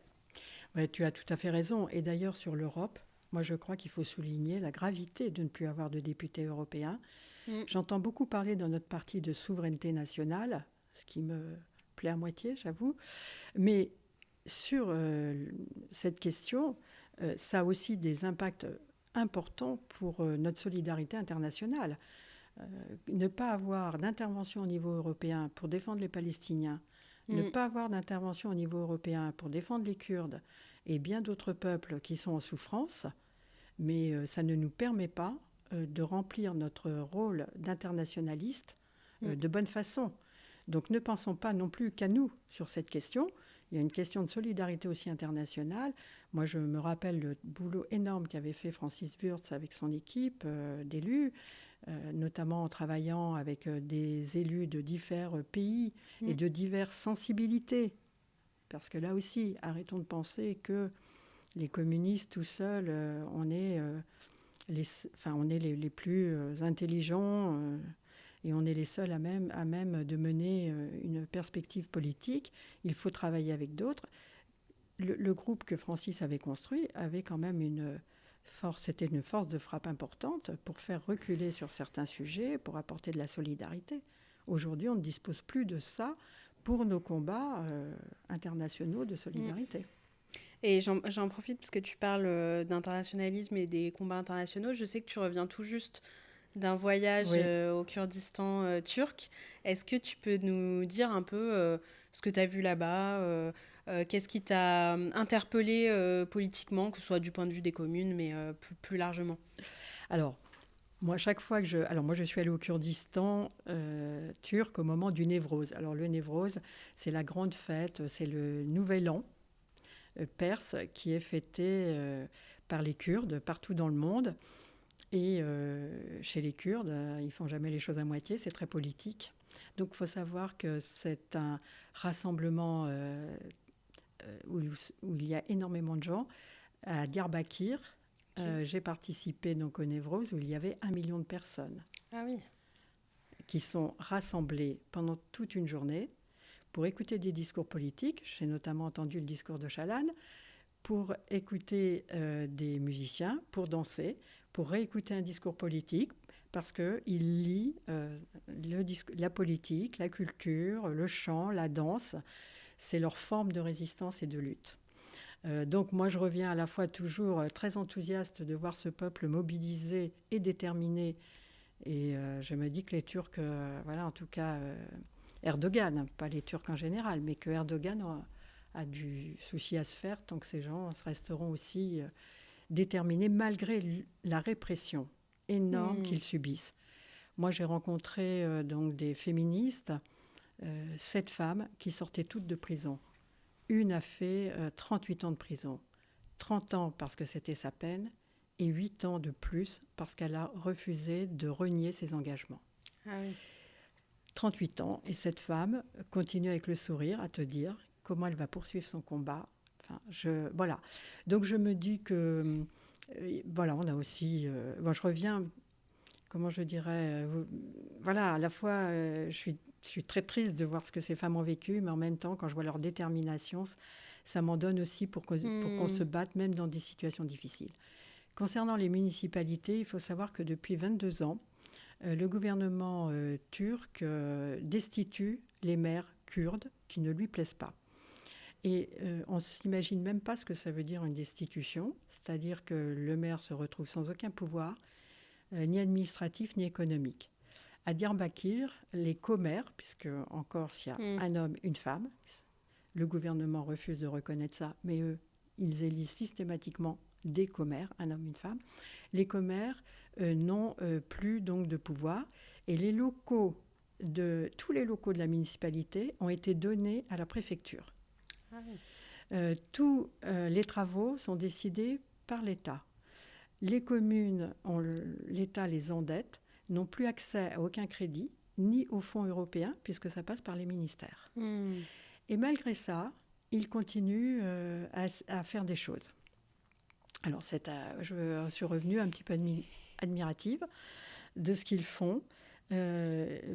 Speaker 2: Ouais, tu as tout à fait raison. Et d'ailleurs, sur l'Europe, moi je crois qu'il faut souligner la gravité de ne plus avoir de députés européens.
Speaker 1: Mm.
Speaker 2: J'entends beaucoup parler dans notre parti de souveraineté nationale, ce qui me plaît à moitié, j'avoue. Mais sur cette question, ça a aussi des impacts importants pour notre solidarité internationale. Ne pas avoir d'intervention au niveau européen pour défendre les Palestiniens, ne
Speaker 1: Mm.
Speaker 2: pas avoir d'intervention au niveau européen pour défendre les Kurdes et bien d'autres peuples qui sont en souffrance, mais ça ne nous permet pas de remplir notre rôle d'internationaliste
Speaker 1: Mm.
Speaker 2: de bonne façon. Donc ne pensons pas non plus qu'à nous sur cette question. Il y a une question de solidarité aussi internationale. Moi, je me rappelle le boulot énorme qu'avait fait Francis Wurtz avec son équipe d'élus, notamment en travaillant avec des élus de divers pays et
Speaker 1: Mm.
Speaker 2: de diverses sensibilités. Parce que là aussi, arrêtons de penser que les communistes tout seuls, on est les plus intelligents et on est les seuls à même de mener une perspective politique. Il faut travailler avec d'autres. Le groupe que Francis avait construit avait quand même c'était une force de frappe importante pour faire reculer sur certains sujets, pour apporter de la solidarité. Aujourd'hui, on ne dispose plus de ça pour nos combats internationaux de
Speaker 1: Mm.
Speaker 2: solidarité.
Speaker 1: Et j'en profite parce que tu parles d'internationalisme et des combats internationaux. Je sais que tu reviens tout juste d'un voyage
Speaker 2: Oui.
Speaker 1: au Kurdistan turc. Est-ce que tu peux nous dire un peu ce que tu as vu là-bas qu'est-ce qui t'a interpellé politiquement, que ce soit du point de vue des communes, mais plus largement.
Speaker 2: Alors, moi, chaque fois que Alors, moi, je suis allée au Kurdistan turc au moment du Névrose. Alors, le Névrose, c'est la grande fête, c'est le nouvel an perse qui est fêté par les Kurdes partout dans le monde. Et chez les Kurdes, ils font jamais les choses à moitié, c'est très politique. Donc il faut savoir que c'est un rassemblement où il y a énormément de gens. À Diyarbakir,
Speaker 1: Okay.
Speaker 2: j'ai participé donc au Névrose où il y avait 1 million de personnes
Speaker 1: Ah oui.
Speaker 2: qui sont rassemblées pendant toute une journée pour écouter des discours politiques. J'ai notamment entendu le discours de Chalan, pour écouter des musiciens, pour danser, pour réécouter un discours politique, parce qu'il lie la politique, la culture, le chant, la danse. C'est leur forme de résistance et de lutte. Donc moi, je reviens à la fois toujours très enthousiaste de voir ce peuple mobilisé et déterminé. Et je me dis que les Turcs, voilà, en tout cas Erdogan, pas les Turcs en général, mais que Erdogan a du souci à se faire tant que ces gens resteront aussi déterminés malgré la répression énorme qu'ils subissent. Moi, j'ai rencontré donc des féministes, 7 femmes qui sortaient toutes de prison. Une a fait 38 ans de prison, 30 ans parce que c'était sa peine et 8 ans de plus parce qu'elle a refusé de renier ses engagements.
Speaker 1: Ah oui.
Speaker 2: 38 ans, et cette femme continue avec le sourire à te dire comment elle va poursuivre son combat. Enfin, voilà. Donc je me dis que, voilà, on a aussi... bon, je reviens, comment je dirais... voilà, à la fois, je suis très triste de voir ce que ces femmes ont vécu, mais en même temps, quand je vois leur détermination, ça m'en donne aussi pour qu'on se batte même dans des situations difficiles. Concernant les municipalités, il faut savoir que depuis 22 ans, le gouvernement turc destitue les maires kurdes qui ne lui plaisent pas. Et on ne s'imagine même pas ce que ça veut dire une destitution, c'est-à-dire que le maire se retrouve sans aucun pouvoir, ni administratif ni économique. À Diyarbakir, les commères, puisque en Corse, il y a un homme, une femme, le gouvernement refuse de reconnaître ça, mais eux, ils élisent systématiquement des commères, un homme, une femme. Les commères n'ont plus donc de pouvoir, et tous les locaux de la municipalité ont été donnés à la préfecture. Ah oui. Tous les travaux sont décidés par l'État. Les communes, l'État les endette, n'ont plus accès à aucun crédit, ni aux fonds européens, puisque ça passe par les ministères. Et malgré ça, ils continuent à faire des choses. Alors, je suis revenue un petit peu admirative de ce qu'ils font.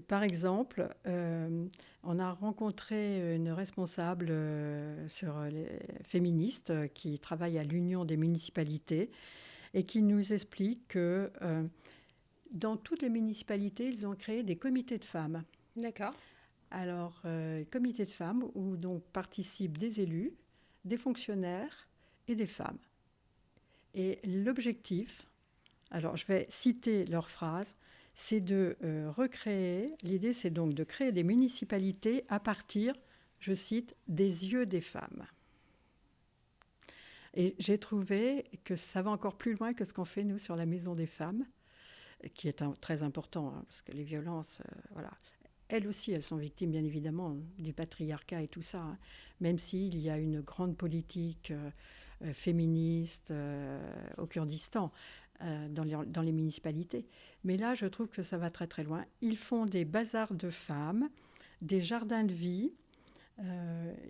Speaker 2: Par exemple, on a rencontré une responsable féministe qui travaille à l'Union des municipalités et qui nous explique que dans toutes les municipalités, ils ont créé des comités de femmes.
Speaker 1: D'accord.
Speaker 2: Alors, comités de femmes où donc participent des élus, des fonctionnaires et des femmes. Et l'objectif, alors je vais citer leur phrase, c'est de recréer, l'idée c'est donc de créer des municipalités à partir, je cite, des yeux des femmes. Et j'ai trouvé que ça va encore plus loin que ce qu'on fait nous sur la Maison des femmes, qui est très important, hein, parce que les violences, voilà. Elles aussi, elles sont victimes, bien évidemment, du patriarcat et tout ça, hein, même s'il y a une grande politique féministe au Kurdistan, dans les municipalités. Mais là, je trouve que ça va très très loin. Ils font des bazars de femmes, des jardins de vie.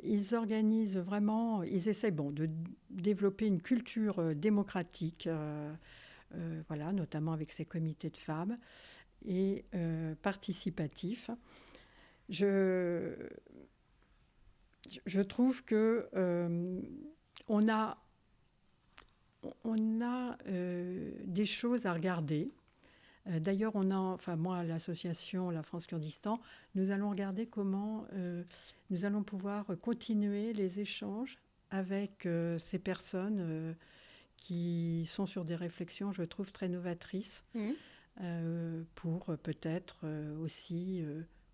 Speaker 2: Ils organisent vraiment, ils essaient de développer une culture démocratique, voilà, notamment avec ces comités de femmes, et participatifs. Je trouve que on a des choses à regarder. D'ailleurs, moi, l'association La France Kurdistan, nous allons regarder comment nous allons pouvoir continuer les échanges avec ces personnes qui sont sur des réflexions, je trouve, très novatrices, pour peut-être aussi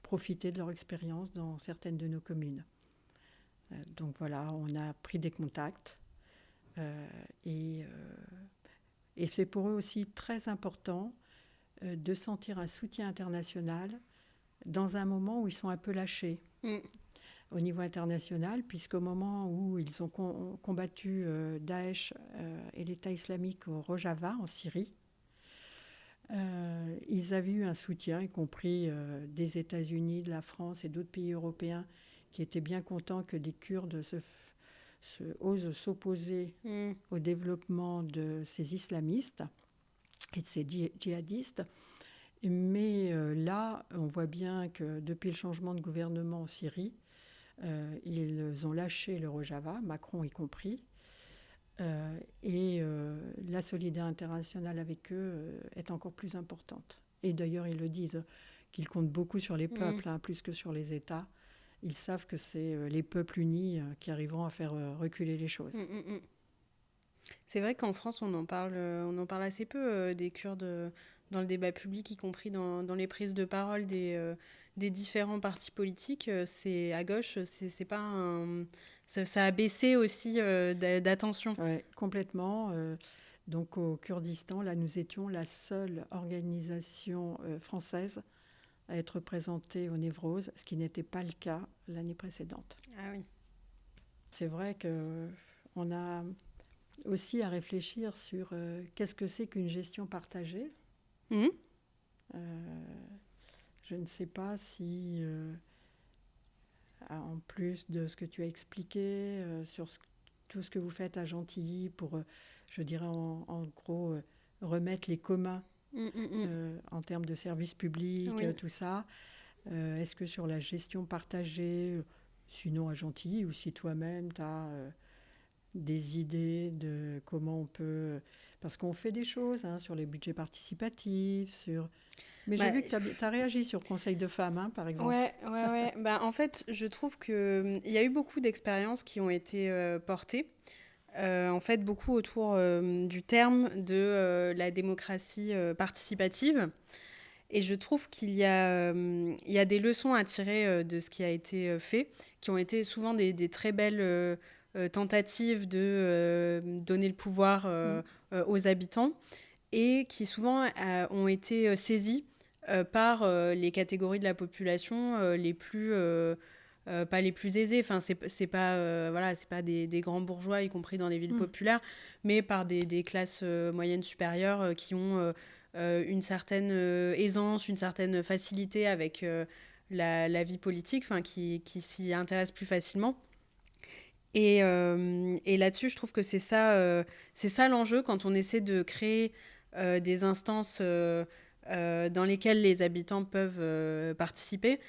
Speaker 2: profiter de leur expérience dans certaines de nos communes. Donc voilà, on a pris des contacts. Et c'est pour eux aussi très important de sentir un soutien international dans un moment où ils sont un peu lâchés au niveau international, puisqu'au moment où ils ont combattu Daesh et l'État islamique au Rojava, en Syrie, ils avaient eu un soutien, y compris des États-Unis, de la France et d'autres pays européens qui étaient bien contents que des Kurdes osent s'opposer au développement de ces islamistes et de ces djihadistes. Mais là, on voit bien que depuis le changement de gouvernement en Syrie, ils ont lâché le Rojava, Macron y compris, et la solidarité internationale avec eux est encore plus importante. Et d'ailleurs, ils le disent, qu'ils comptent beaucoup sur les peuples, plus que sur les États. Ils savent que c'est les peuples unis qui arriveront à faire reculer les choses.
Speaker 1: C'est vrai qu'en France, on en parle assez peu des Kurdes dans le débat public, y compris dans les prises de parole des différents partis politiques. C'est à gauche, c'est pas ça a baissé aussi d'attention.
Speaker 2: Oui, complètement. Donc au Kurdistan, là, nous étions la seule organisation française à être représentée aux névroses, ce qui n'était pas le cas l'année précédente.
Speaker 1: Ah oui.
Speaker 2: C'est vrai qu'on a aussi à réfléchir sur qu'est-ce que c'est qu'une gestion partagée. Je ne sais pas si, en plus de ce que tu as expliqué, sur tout ce que vous faites à Gentilly pour, je dirais en gros, remettre les communs en termes de services publics, tout ça. Est-ce que sur la gestion partagée, sinon à Gentilly, ou si toi-même tu as des idées de comment on peut... Parce qu'on fait des choses sur les budgets participatifs, sur... Mais j'ai
Speaker 1: Bah,
Speaker 2: vu que tu as réagi sur Conseil de femmes, par exemple.
Speaker 1: ouais. Bah, en fait, je trouve qu'il y a eu beaucoup d'expériences qui ont été portées. En fait, beaucoup autour du terme de la démocratie participative. Et je trouve il y a des leçons à tirer de ce qui a été fait, qui ont été souvent des très belles tentatives de donner le pouvoir
Speaker 2: Mm.
Speaker 1: aux habitants et qui souvent ont été saisies par les catégories de la population les plus pas les plus aisés, enfin c'est pas voilà, c'est pas des grands bourgeois y compris dans les villes
Speaker 2: Mm.
Speaker 1: populaires, mais par des classes moyennes supérieures qui ont une certaine aisance, une certaine facilité avec la vie politique, enfin qui s'y intéressent plus facilement. Et là-dessus, je trouve que c'est ça l'enjeu quand on essaie de créer des instances dans lesquelles les habitants peuvent participer.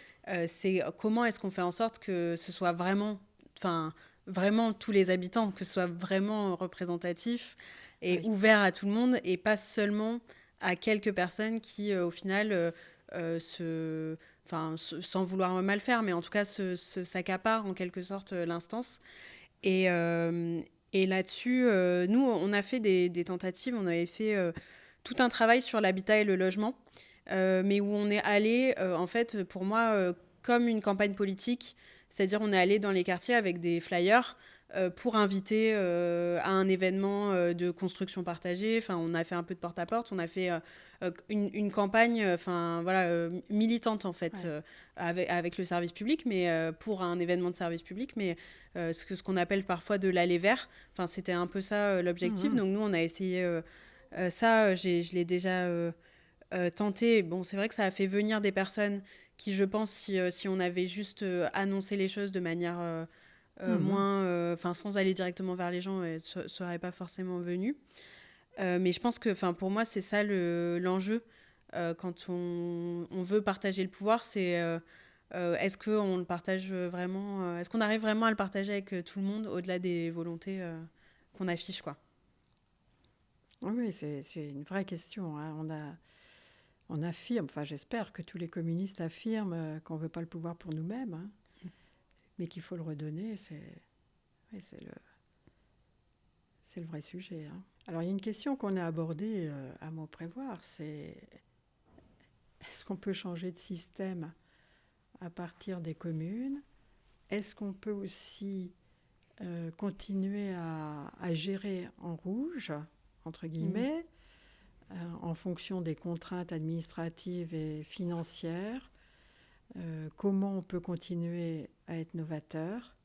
Speaker 1: C'est comment est-ce qu'on fait en sorte que ce soit vraiment, enfin, vraiment tous les habitants, que ce soit vraiment représentatif et
Speaker 2: Oui.
Speaker 1: ouvert à tout le monde et pas seulement à quelques personnes qui, au final, sans vouloir mal faire, mais en tout cas s'accaparent en quelque sorte l'instance. Et, euh, et là-dessus, nous, on a fait des tentatives. On avait fait tout un travail sur l'habitat et le logement, mais où on est allé, en fait, pour moi, comme une campagne politique. C'est-à-dire, on est allé dans les quartiers avec des flyers pour inviter à un événement de construction partagée. Enfin, on a fait un peu de porte-à-porte. On a fait une campagne voilà, militante, en fait,
Speaker 2: Ouais.
Speaker 1: avec le service public, mais pour un événement de service public. Mais ce qu'on appelle parfois de l'aller vers. Enfin, c'était un peu ça l'objectif.
Speaker 2: Mhm.
Speaker 1: Donc nous, on a essayé ça. Je l'ai déjà tenté. Bon, c'est vrai que ça a fait venir des personnes qui, je pense, si on avait juste annoncé les choses de manière
Speaker 2: Mhm.
Speaker 1: moins, enfin, sans aller directement vers les gens, elles ne seraient pas forcément venues. Mais je pense que, enfin, pour moi, c'est ça l'enjeu quand on veut partager le pouvoir, c'est est-ce qu'on le partage vraiment est-ce qu'on arrive vraiment à le partager avec tout le monde au-delà des volontés qu'on affiche, quoi.
Speaker 2: Oui, c'est une vraie question. On affirme, enfin j'espère que tous les communistes affirment qu'on ne veut pas le pouvoir pour nous-mêmes, mais qu'il faut le redonner, oui, c'est le vrai sujet. Alors il y a une question qu'on a abordée à mon prévoir, c'est est-ce qu'on peut changer de système à partir des communes? Est-ce qu'on peut aussi continuer à gérer en rouge, entre
Speaker 1: Mm.
Speaker 2: guillemets, en fonction des contraintes administratives et financières? Comment on peut continuer à être novateur?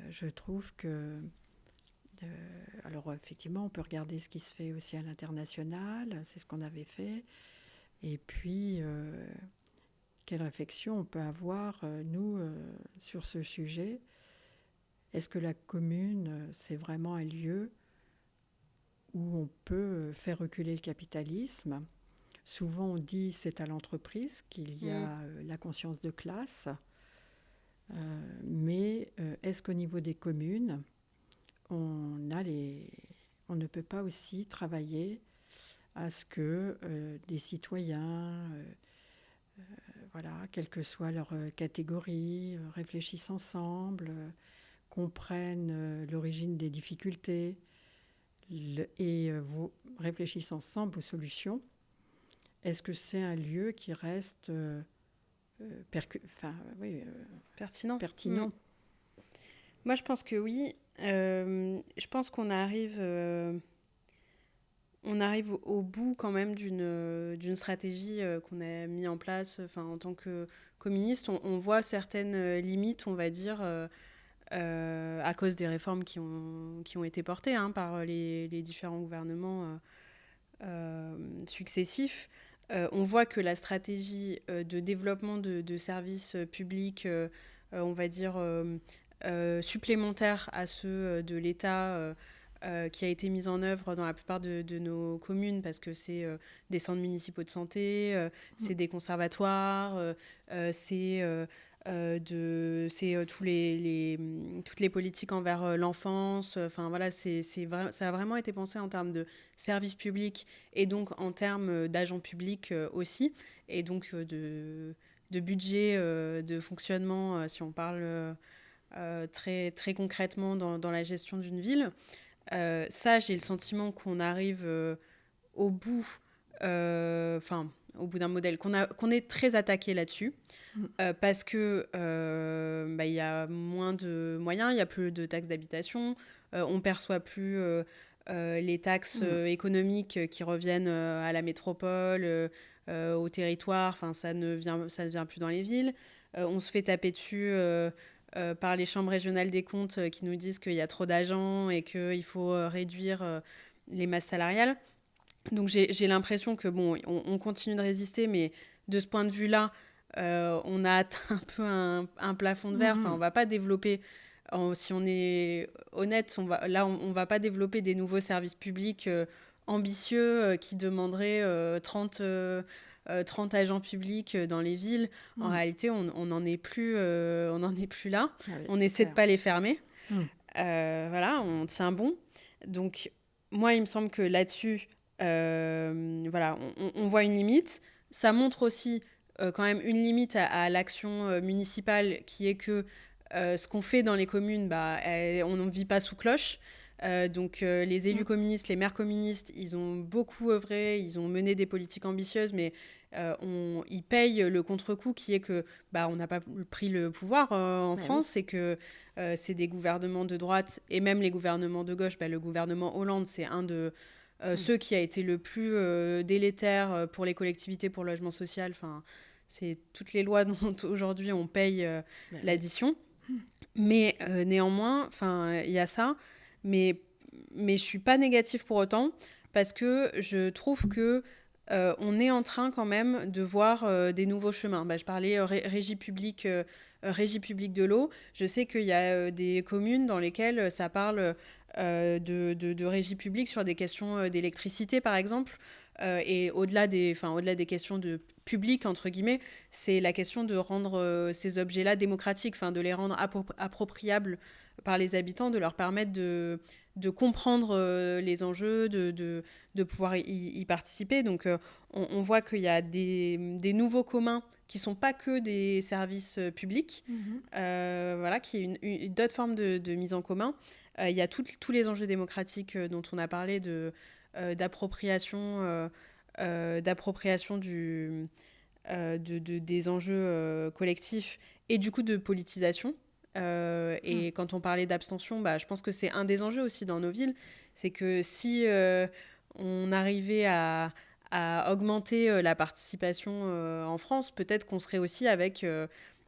Speaker 2: Je trouve que... alors effectivement, on peut regarder ce qui se fait aussi à l'international, c'est ce qu'on avait fait. Et puis, quelle réflexion on peut avoir, nous, sur ce sujet? Est-ce que la commune, c'est vraiment un lieu où on peut faire reculer le capitalisme? Souvent, on dit c'est à l'entreprise qu'il y
Speaker 1: Mm.
Speaker 2: a la conscience de classe. Mais est-ce qu'au niveau des communes, on ne peut pas aussi travailler à ce que des citoyens, voilà, quelle que soit leur catégorie, réfléchissent ensemble, comprennent l'origine des difficultés et réfléchissent ensemble aux solutions? Est-ce que c'est un lieu qui reste oui,
Speaker 1: Pertinent. Mm.
Speaker 2: pertinent?
Speaker 1: Moi, je pense que oui. Je pense on arrive au bout quand même d'une stratégie qu'on a mis en place. Enfin, en tant que communiste, on voit certaines limites, on va dire, à cause des réformes qui ont été portées par les différents gouvernements successifs. On voit que la stratégie de développement de services publics, on va dire, supplémentaires à ceux de l'État, qui a été mise en œuvre dans la plupart de nos communes, parce que c'est des centres municipaux de santé, c'est des conservatoires, c'est toutes les politiques envers l'enfance. Enfin voilà, ça a vraiment été pensé en termes de services publics et donc en termes d'agents publics aussi, et donc de budget, de fonctionnement, si on parle très, très concrètement dans la gestion d'une ville. Ça, j'ai le sentiment qu'on arrive au bout, au bout d'un modèle, qu'on est très attaqué là-dessus, parce que il y a moins de moyens, il n'y a plus de taxes d'habitation, on ne perçoit plus les taxes économiques qui reviennent à la métropole, au territoire, enfin ça ne vient plus dans les villes. On se fait taper dessus par les chambres régionales des comptes qui nous disent qu'il y a trop d'agents et qu'il faut réduire les masses salariales. Donc j'ai l'impression que on continue de résister, mais de ce point de vue-là, on a atteint un peu un plafond de verre. Enfin, on va pas développer, si on est honnête, on va pas développer des nouveaux services publics ambitieux qui demanderaient 30 agents publics dans les villes. En réalité, on n'en est plus là.
Speaker 2: Ah oui,
Speaker 1: On essaie de pas les fermer. Voilà, on tient bon. Donc, moi, il me semble que là-dessus, voilà, on voit une limite. Ça montre aussi quand même une limite à l'action municipale, qui est que ce qu'on fait dans les communes, on ne vit pas sous cloche. Donc les élus communistes, les maires communistes, ils ont beaucoup œuvré, ils ont mené des politiques ambitieuses, mais ils payent le contre-coup, qui est que on n'a pas pris le pouvoir en France, c'est que c'est des gouvernements de droite, et même les gouvernements de gauche. Le gouvernement Hollande, c'est un de ceux qui a été le plus délétère pour les collectivités, pour le logement social. Enfin, c'est toutes les lois dont aujourd'hui on paye l'addition. Mais néanmoins, il y a ça. Mais je ne suis pas négative pour autant, parce que je trouve que on est en train quand même de voir des nouveaux chemins. Je parlais régie publique de l'eau. Je sais qu'il y a des communes dans lesquelles ça parle de régie publique sur des questions d'électricité, par exemple. Et au-delà des questions de public, entre guillemets, c'est la question de rendre ces objets-là démocratiques, de les rendre appropriables par les habitants, de leur permettre de comprendre les enjeux, de pouvoir y participer. Donc on voit qu'il y a des nouveaux communs qui ne sont pas que des services publics, voilà, qui est d'autres formes de mise en commun. Il y a tous les enjeux démocratiques dont on a parlé, d'appropriation des enjeux collectifs, et du coup de politisation. Et quand on parlait d'abstention, je pense que c'est un des enjeux aussi dans nos villes. C'est que si on arrivait à augmenter la participation en France, peut-être qu'on serait aussi avec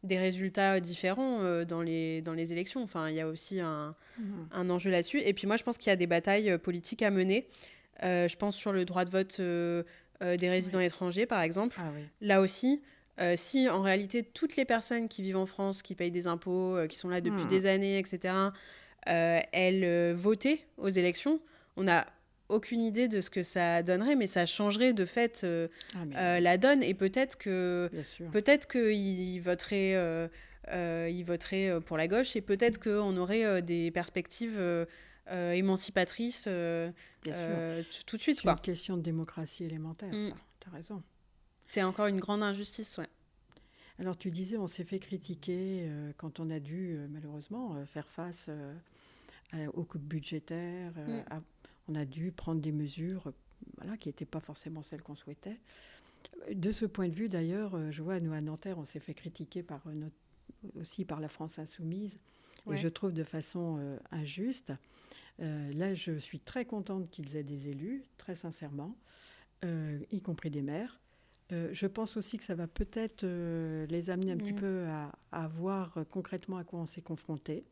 Speaker 1: des résultats différents dans les élections. Enfin, il y a aussi un enjeu là-dessus. Et puis moi, je pense qu'il y a des batailles politiques à mener. Je pense sur le droit de vote des résidents étrangers, par exemple.
Speaker 2: Ah oui.
Speaker 1: Là aussi, si en réalité toutes les personnes qui vivent en France, qui payent des impôts, qui sont là depuis des années, etc., elles votaient aux élections, on n'a aucune idée de ce que ça donnerait, mais ça changerait de fait la donne. Et peut-être qu'ils voteraient, pour la gauche, et peut-être qu'on aurait des perspectives émancipatrices tout de suite.
Speaker 2: C'est une question de démocratie élémentaire, ça. Tu as raison.
Speaker 1: C'est encore une grande injustice, ouais.
Speaker 2: Alors, tu disais, on s'est fait critiquer quand on a dû, malheureusement, faire face aux coupes budgétaires. On a dû prendre des mesures qui n'étaient pas forcément celles qu'on souhaitait. De ce point de vue, d'ailleurs, je vois, nous, à Nanterre, on s'est fait critiquer aussi par la France insoumise, et je trouve de façon injuste. Là, je suis très contente qu'ils aient des élus, très sincèrement, y compris des maires. Je pense aussi que ça va peut-être les amener un petit peu à voir concrètement à quoi on s'est confronté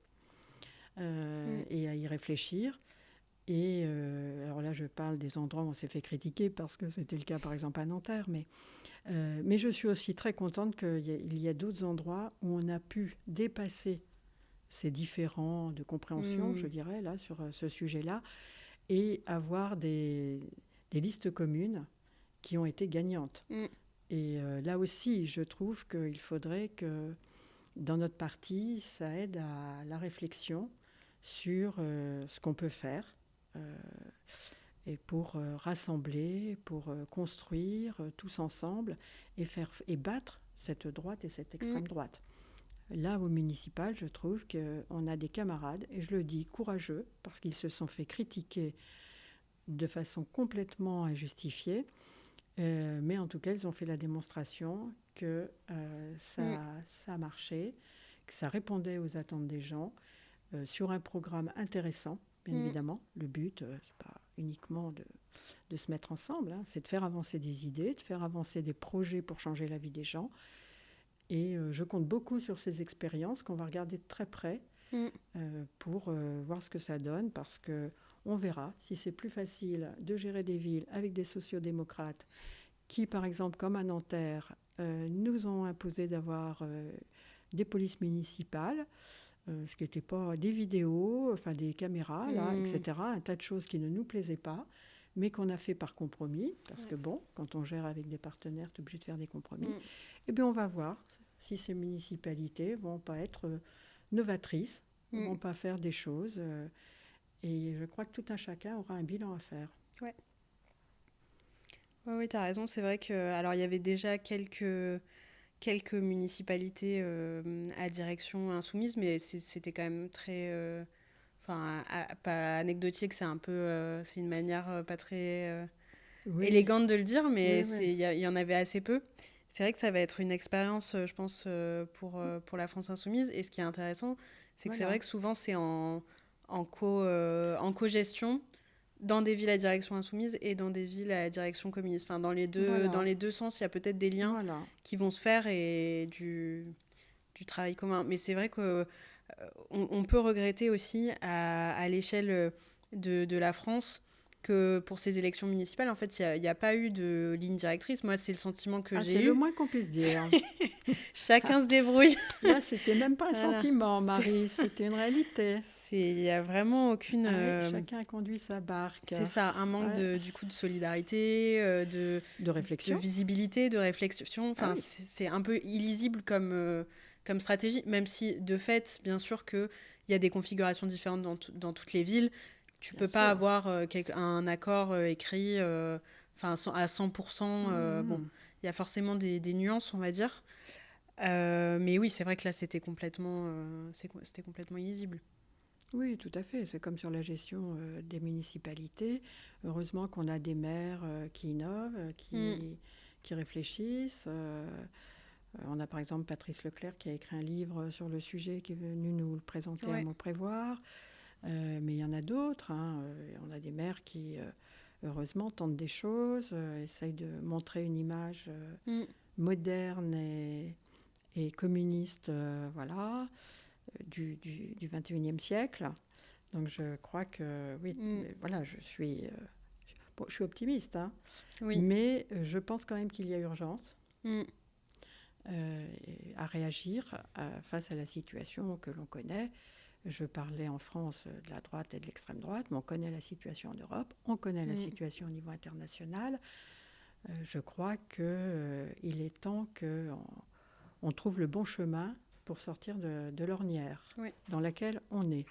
Speaker 2: et à y réfléchir. Et alors là, je parle des endroits où on s'est fait critiquer, parce que c'était le cas, par exemple, à Nanterre. Mais je suis aussi très contente qu'il y a d'autres endroits où on a pu dépasser ces différends de compréhension, je dirais, là, sur ce sujet-là, et avoir des listes communes qui ont été gagnantes. Et là aussi, je trouve qu'il faudrait que dans notre parti, ça aide à la réflexion sur ce qu'on peut faire et pour rassembler, pour construire tous ensemble et battre cette droite et cette extrême droite. Là, au municipal, je trouve qu'on a des camarades, et je le dis, courageux, parce qu'ils se sont fait critiquer de façon complètement injustifiée, mais en tout cas, ils ont fait la démonstration que ça a marché, que ça répondait aux attentes des gens, sur un programme intéressant, bien évidemment. Le but, c'est pas uniquement de se mettre ensemble, hein, c'est de faire avancer des idées, de faire avancer des projets pour changer la vie des gens. Et je compte beaucoup sur ces expériences qu'on va regarder de très près pour voir ce que ça donne, parce qu'on verra si c'est plus facile de gérer des villes avec des sociodémocrates qui, par exemple, comme à Nanterre, nous ont imposé d'avoir des polices municipales, ce qui n'était pas des vidéos, enfin des caméras, là, etc. Un tas de choses qui ne nous plaisaient pas, mais qu'on a fait par compromis, parce que bon, quand on gère avec des partenaires, tu es obligé de faire des compromis. Et bien on va voir si ces municipalités vont pas être novatrices, vont pas faire des choses. Et je crois que tout un chacun aura un bilan à faire.
Speaker 1: Ouais. Oui, tu as raison. C'est vrai que, alors, il y avait déjà quelques municipalités à direction insoumise, mais c'était quand même très... Enfin, pas anecdotique, c'est un peu... c'est une manière pas très élégante de le dire, mais il y en avait assez peu. C'est vrai que ça va être une expérience, je pense, pour la France insoumise. Et ce qui est intéressant, c'est que c'est vrai que souvent, c'est en co-gestion dans des villes à direction insoumise et dans des villes à direction communiste. Enfin, dans les deux sens, il y a peut-être des liens qui vont se faire et du travail commun. Mais c'est vrai qu'on on peut regretter aussi à l'échelle de la France que pour ces élections municipales, en fait, il n'y a pas eu de ligne directrice. Moi, c'est le sentiment que j'ai eu.
Speaker 2: C'est le moins qu'on puisse dire.
Speaker 1: Chacun se débrouille.
Speaker 2: Là, c'était même pas un sentiment, Marie, c'était une réalité.
Speaker 1: Il n'y a vraiment aucune...
Speaker 2: chacun conduit sa barque.
Speaker 1: C'est ça, un manque du coup de solidarité, de
Speaker 2: réflexion,
Speaker 1: de visibilité, de réflexion. Enfin, c'est un peu illisible comme stratégie, même si, de fait, bien sûr qu'il y a des configurations différentes dans toutes les villes. Tu ne peux pas avoir un accord écrit à 100%. Bon, il y a forcément des nuances, on va dire. Mais oui, c'est vrai que là, c'était complètement illisible.
Speaker 2: Oui, tout à fait. C'est comme sur la gestion des municipalités. Heureusement qu'on a des maires qui innovent, qui réfléchissent. On a par exemple Patrice Leclerc qui a écrit un livre sur le sujet, qui est venu nous le présenter à Mauprévoir. Mais il y en a d'autres. On a des maires qui, heureusement, tentent des choses, essayent de montrer une image moderne et communiste, du XXIe siècle. Donc je crois que, oui, voilà, je suis optimiste, mais je pense quand même qu'il y a urgence à réagir face à la situation que l'on connaît. Je parlais en France de la droite et de l'extrême droite, mais on connaît la situation en Europe, on connaît la situation au niveau international. Je crois qu'il est temps qu'on trouve le bon chemin pour sortir de l'ornière dans laquelle on est.